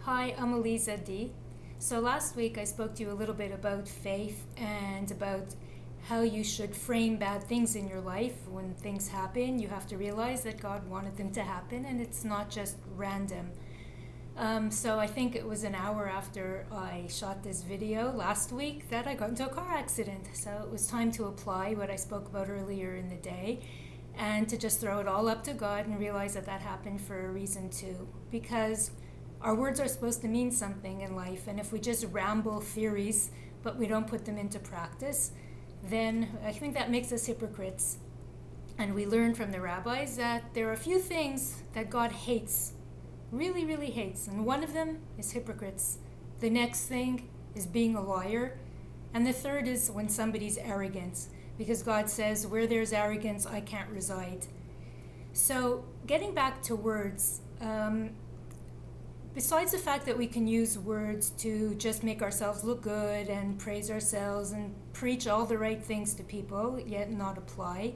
Hi, I'm Eliza D. So last week I spoke to you a little bit about faith and about how you should frame bad things in your life. When things happen, you have to realize that God wanted them to happen and it's not just random. So I think it was an hour after I shot this video last week that I got into a car accident. So it was time to apply what I spoke about earlier in the day and to just throw it all up to God and realize that that happened for a reason too. Because our words are supposed to mean something in life, and if we just ramble theories but we don't put them into practice, then I think that makes us hypocrites. And we learn from the rabbis that there are a few things that God hates, really, really hates, and one of them is hypocrites. The next thing is being a liar, and the third is when somebody's arrogant, because God says, where there's arrogance, I can't reside. So getting back to words, besides the fact that we can use words to just make ourselves look good and praise ourselves and preach all the right things to people, yet not apply,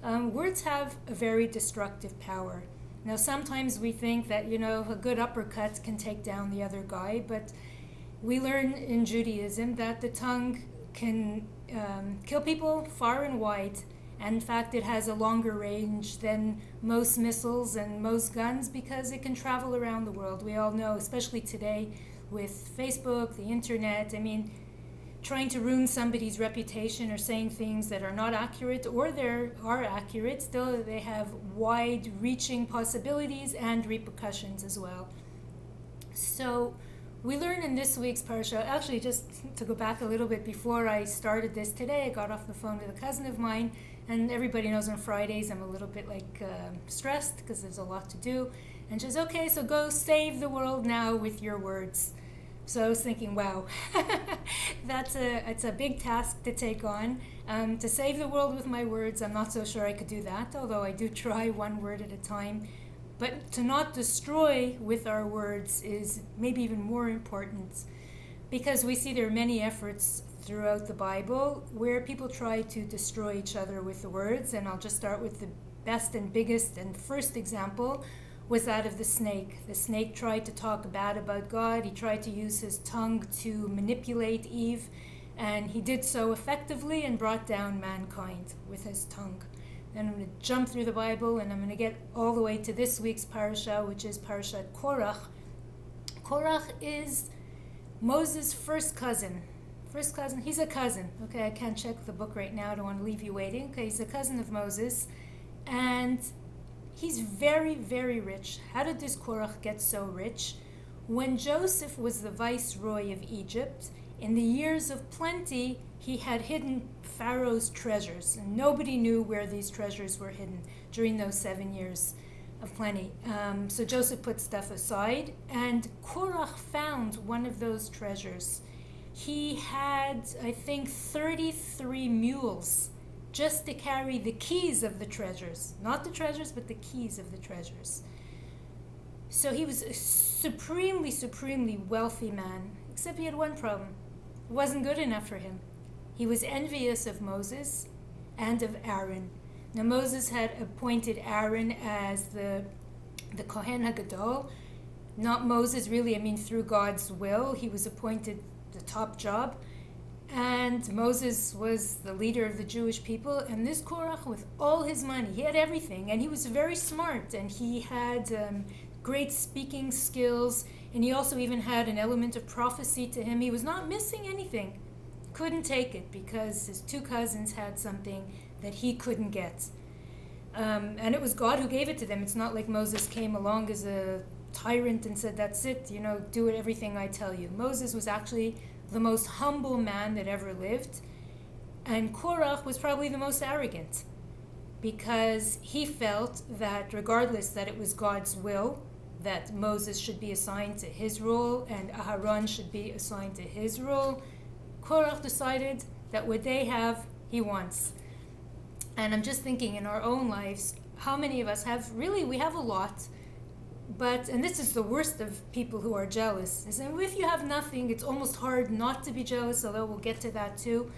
words have a very destructive power. Now, sometimes we think that, a good uppercut can take down the other guy, but we learn in Judaism that the tongue can kill people far and wide. And in fact, it has a longer range than most missiles and most guns because it can travel around the world. We all know, especially today with Facebook, the internet, trying to ruin somebody's reputation or saying things that are not accurate or they are accurate, still they have wide-reaching possibilities and repercussions as well. So we learn in this week's parsha, actually just to go back a little bit before I started this today, I got off the phone with a cousin of mine, and everybody knows on Fridays I'm a little bit stressed because there's a lot to do. And she says, okay, so go save the world now with your words. So I was thinking, wow, it's a big task to take on. To save the world with my words, I'm not so sure I could do that, although I do try one word at a time. But to not destroy with our words is maybe even more important, because we see there are many efforts throughout the Bible where people try to destroy each other with the words. And I'll just start with the best and biggest and first example was that of the snake. The snake tried to talk bad about God. He tried to use his tongue to manipulate Eve, and he did so effectively and brought down mankind with his tongue. Then I'm going to jump through the Bible and I'm going to get all the way to this week's parasha, which is Parashat Korach. Korach is Moses' first cousin. He's a cousin. Okay, I can't check the book right now. I don't want to leave you waiting. Okay, he's a cousin of Moses. And he's very, very rich. How did this Korach get so rich? When Joseph was the viceroy of Egypt, in the years of plenty, he had hidden Pharaoh's treasures, and nobody knew where these treasures were hidden during those 7 years of plenty. So Joseph put stuff aside, and Korach found one of those treasures. He had, I think, 33 mules just to carry the keys of the treasures. Not the treasures, but the keys of the treasures. So he was a supremely, supremely wealthy man, except he had one problem. It wasn't good enough for him. He was envious of Moses and of Aaron. Now Moses had appointed Aaron as the Kohen HaGadol. Not Moses really, through God's will. He was appointed the top job. And Moses was the leader of the Jewish people. And this Korach, with all his money, he had everything. And he was very smart. And he had great speaking skills. And he also even had an element of prophecy to him. He was not missing anything. Couldn't take it because his two cousins had something that he couldn't get. And it was God who gave it to them. It's not like Moses came along as a tyrant and said, that's it, do everything I tell you. Moses was actually the most humble man that ever lived. And Korach was probably the most arrogant because he felt that regardless that it was God's will, that Moses should be assigned to his role and Aharon should be assigned to his role, Korach decided that what they have, he wants. And I'm just thinking in our own lives, how many of us have, really, we have a lot, but, and this is the worst of people who are jealous, is that if you have nothing, it's almost hard not to be jealous, although we'll get to that too.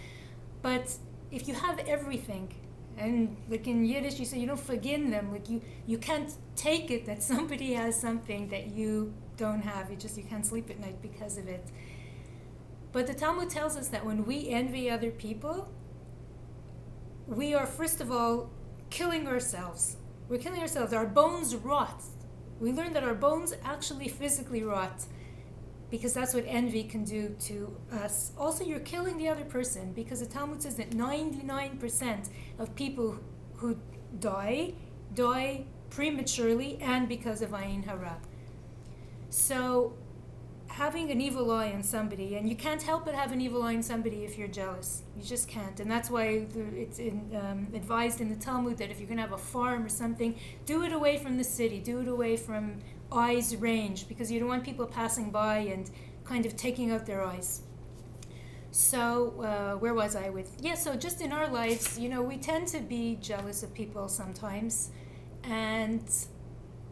But if you have everything, and like in Yiddish you say you don't forgive them, like you can't take it that somebody has something that you don't have. You can't sleep at night because of it. But the Talmud tells us that when we envy other people, we are, first of all, killing ourselves. We're killing ourselves. Our bones rot. We learn that our bones actually physically rot because that's what envy can do to us. Also, you're killing the other person because the Talmud says that 99% of people who die prematurely and because of Ayin Hara. So, having an evil eye on somebody, and you can't help but have an evil eye on somebody if you're jealous. You just can't. And that's why it's advised in the Talmud that if you're going to have a farm or something, do it away from the city, do it away from eye's range, because you don't want people passing by and kind of taking out their eyes. So, where was I with? Yeah, so just in our lives, we tend to be jealous of people sometimes, and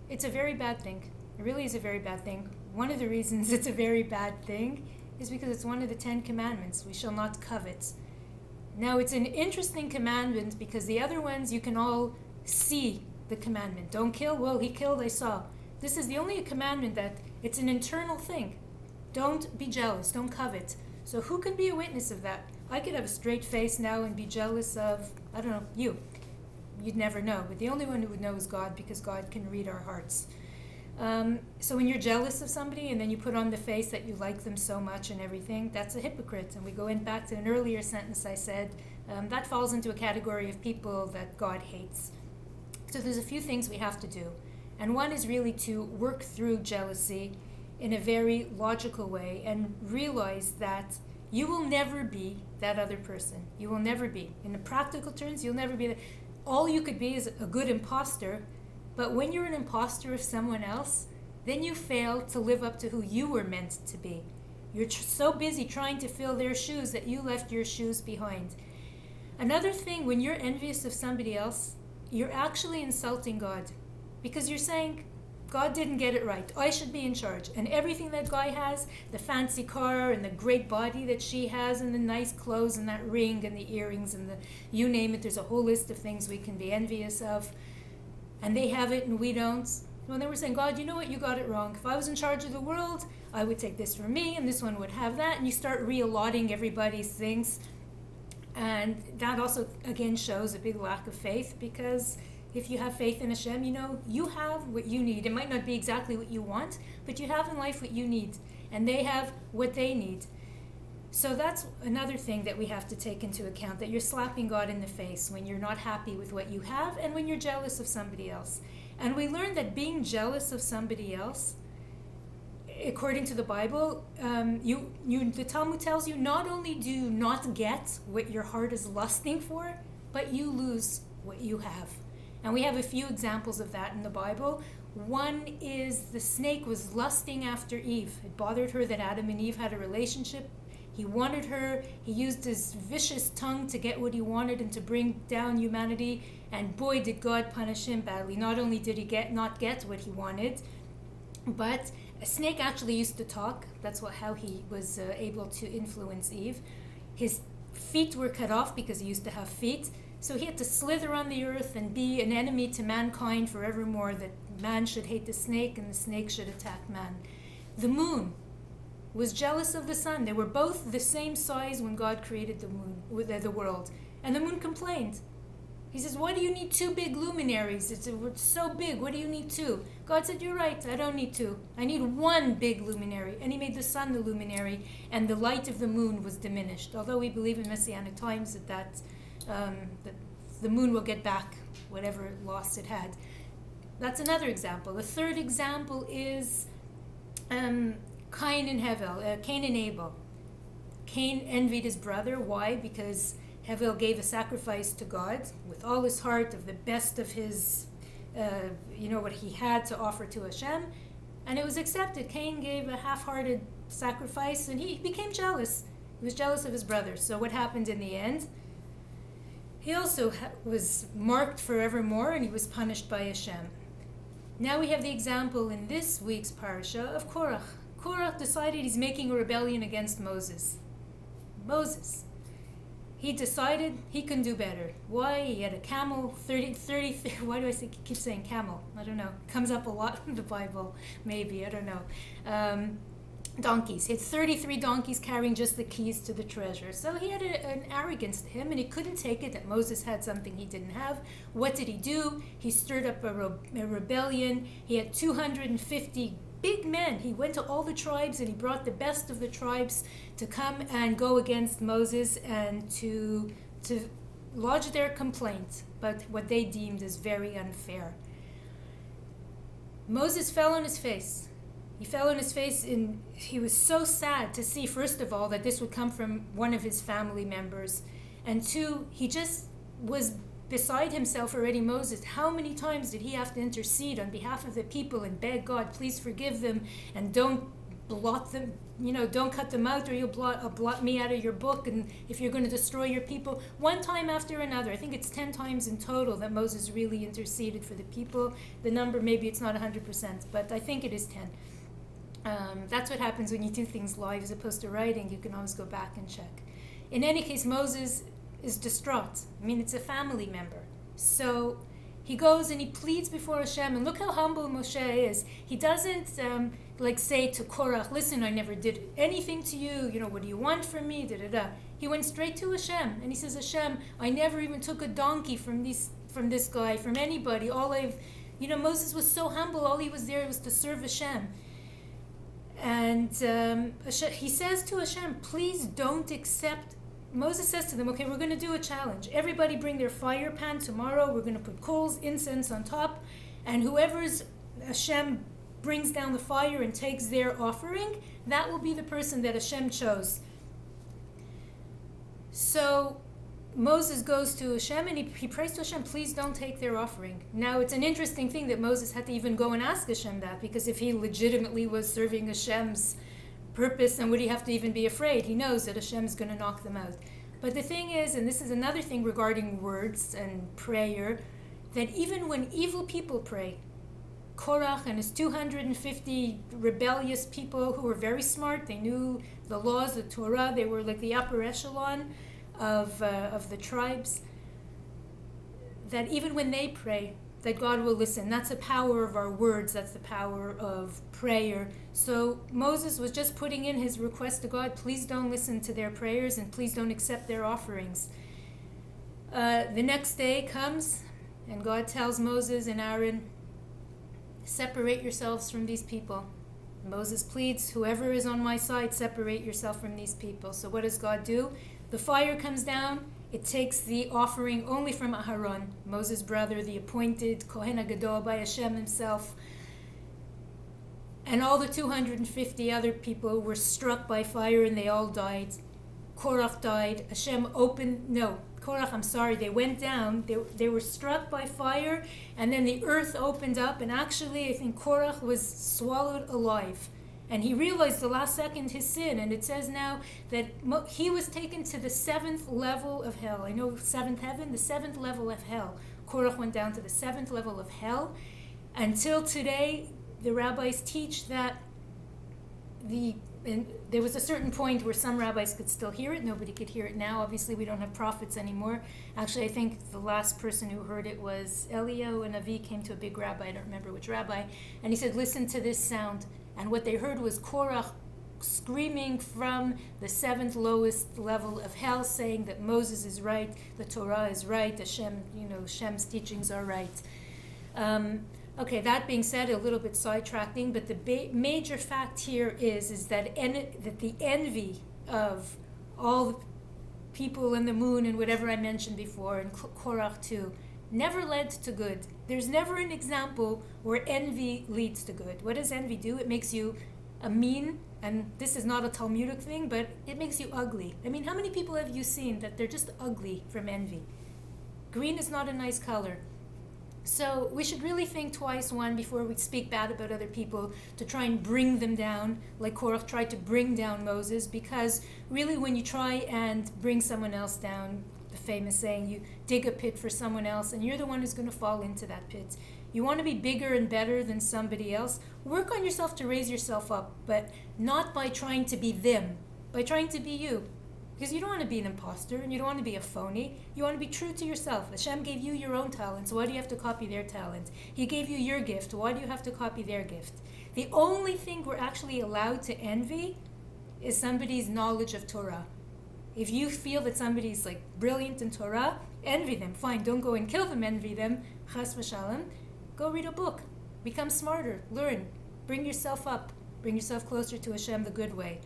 it's a very bad thing. It really is a very bad thing. One of the reasons it's a very bad thing is because it's one of the 10 commandments. We shall not covet. Now, it's an interesting commandment because the other ones you can all see the commandment. Don't kill. Well, he killed, I saw. This is the only commandment that it's an internal thing. Don't be jealous. Don't covet. So who can be a witness of that? I could have a straight face now and be jealous of, I don't know, you. You'd never know. But the only one who would know is God, because God can read our hearts. So when you're jealous of somebody and then you put on the face that you like them so much and everything, that's a hypocrite. And we go back to an earlier sentence I said, that falls into a category of people that God hates. So there's a few things we have to do. And one is really to work through jealousy in a very logical way and realize that you will never be that other person. You will never be. In the practical terms, you'll never be that. All you could be is a good imposter. But when you're an imposter of someone else, then you fail to live up to who you were meant to be. You're so busy trying to fill their shoes that you left your shoes behind. Another thing, when you're envious of somebody else, you're actually insulting God. Because you're saying, God didn't get it right. I should be in charge. And everything that guy has, the fancy car and the great body that she has and the nice clothes and that ring and the earrings and you name it, there's a whole list of things we can be envious of. And they have it and we don't. Well, then we're saying, God, you know what? You got it wrong. If I was in charge of the world, I would take this for me and this one would have that. And you start re-allotting everybody's things. And that also, again, shows a big lack of faith, because if you have faith in Hashem, you have what you need. It might not be exactly what you want, but you have in life what you need. And they have what they need. So that's another thing that we have to take into account, that you're slapping God in the face when you're not happy with what you have and when you're jealous of somebody else. And we learned that being jealous of somebody else, according to the Bible, the Talmud tells you not only do you not get what your heart is lusting for, but you lose what you have. And we have a few examples of that in the Bible. One is the snake was lusting after Eve. It bothered her that Adam and Eve had a relationship. He wanted her. He used his vicious tongue to get what he wanted and to bring down humanity. And boy, did God punish him badly. Not only did he not get what he wanted, but a snake actually used to talk. That's how he was able to influence Eve. His feet were cut off because he used to have feet. So he had to slither on the earth and be an enemy to mankind forevermore, that man should hate the snake and the snake should attack man. The moon was jealous of the sun. They were both the same size when God created the world. And the moon complained. He says, why do you need two big luminaries? It's so big. What do you need two? God said, you're right. I don't need two. I need one big luminary. And he made the sun the luminary, and the light of the moon was diminished. Although we believe in Messianic times that the moon will get back whatever loss it had. That's another example. The third example is Cain and Abel. Cain envied his brother. Why? Because Abel gave a sacrifice to God with all his heart, of the best of his, what he had to offer to Hashem, and it was accepted. Cain gave a half-hearted sacrifice, and he became jealous. He was jealous of his brother. So what happened in the end? He also was marked forevermore, and he was punished by Hashem. Now we have the example in this week's parasha of Korach. Korach decided he's making a rebellion against Moses. he decided he can do better. Why? He had a camel, 30 why do I keep saying camel? I don't know. Comes up a lot in the Bible, maybe, I don't know. Donkeys. He had 33 donkeys carrying just the keys to the treasure. So he had an arrogance to him, and he couldn't take it that Moses had something he didn't have. What did he do? He stirred up a rebellion. He had 250 big men. He went to all the tribes and he brought the best of the tribes to come and go against Moses and to lodge their complaint, but what they deemed as very unfair. Moses fell on his face. He fell on his face, and he was so sad to see, first of all, that this would come from one of his family members, and two, he just was beside himself already. Moses, how many times did he have to intercede on behalf of the people and beg God, please forgive them and don't blot them, don't cut them out, or you'll blot me out of your book, and if you're going to destroy your people. One time after another. I think it's 10 times in total that Moses really interceded for the people. The number, maybe it's not 100%, but I think it is 10. That's what happens when you do things live as opposed to writing. You can always go back and check. In any case, Moses is distraught. I mean, it's a family member. So he goes and he pleads before Hashem, and look how humble Moshe is. He doesn't say to Korach, listen, I never did anything to you, what do you want from me, da-da-da. He went straight to Hashem, and he says, Hashem, I never even took a donkey from this guy, from anybody. Moses was so humble, all he was there was to serve Hashem. And he says to Hashem, please don't accept. Moses says to them, okay, we're going to do a challenge. Everybody bring their fire pan tomorrow. We're going to put coals, incense on top. And whoever's Hashem brings down the fire and takes their offering, that will be the person that Hashem chose. So Moses goes to Hashem and he prays to Hashem, please don't take their offering. Now, it's an interesting thing that Moses had to even go and ask Hashem that, because if he legitimately was serving Hashem's purpose, then would he have to even be afraid? He knows that Hashem's going to knock them out. But the thing is, and this is another thing regarding words and prayer, that even when evil people pray, Korach and his 250 rebellious people who were very smart, they knew the laws, the Torah, they were like the upper echelon of the tribes, that even when they pray, that God will listen. That's the power of our words. That's the power of prayer. So Moses was just putting in his request to God, please don't listen to their prayers and please don't accept their offerings. The next day comes and God tells Moses and Aaron, separate yourselves from these people. Moses pleads, whoever is on my side, separate yourself from these people. So what does God do? The fire comes down. It takes the offering only from Aharon, Moses' brother, the appointed Kohen HaGadol by Hashem himself. And all the 250 other people were struck by fire and they all died. Korach died. They went down. They were struck by fire, and then the earth opened up, and actually I think Korach was swallowed alive. And he realized the last second his sin, and it says now that he was taken to the 7th level of hell. I know 7th heaven, the 7th level of hell. Korach went down to the 7th level of hell. Until today, the rabbis teach that there was a certain point where some rabbis could still hear it. Nobody could hear it now. Obviously, we don't have prophets anymore. Actually, I think the last person who heard it was Eliyahu, and Avi came to a big rabbi. I don't remember which rabbi. And he said, listen to this sound. And what they heard was Korach screaming from the 7th lowest level of hell, saying that Moses is right, the Torah is right, Hashem's teachings are right. Okay, that being said, a little bit sidetracking, but the major fact here is that the envy of all the people in the moon and whatever I mentioned before, and Korach too, never led to good. There's never an example where envy leads to good. What does envy do? It makes you a mean, and this is not a Talmudic thing, but it makes you ugly. I mean, how many people have you seen that they're just ugly from envy? Green is not a nice color. So we should really think twice, one, before we speak bad about other people, to try and bring them down, like Korach tried to bring down Moses, because really when you try and bring someone else down, the famous saying, you dig a pit for someone else, and you're the one who's going to fall into that pit. You want to be bigger and better than somebody else, work on yourself to raise yourself up, but not by trying to be them, by trying to be you. Because you don't want to be an imposter and you don't want to be a phony. You want to be true to yourself. Hashem gave you your own talents. Why do you have to copy their talents? He gave you your gift. Why do you have to copy their gift? The only thing we're actually allowed to envy is somebody's knowledge of Torah. If you feel that somebody's like brilliant in Torah, envy them. Fine, don't go and kill them, envy them. Chas v'shalom. Go read a book. Become smarter. Learn. Bring yourself up. Bring yourself closer to Hashem the good way.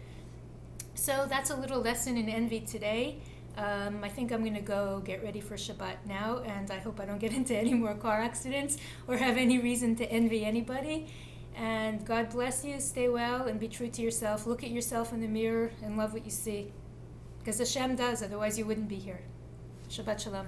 So that's a little lesson in envy today. I think I'm going to go get ready for Shabbat now, and I hope I don't get into any more car accidents or have any reason to envy anybody. And God bless you, stay well, and be true to yourself. Look at yourself in the mirror and love what you see. Because Hashem does, otherwise you wouldn't be here. Shabbat Shalom.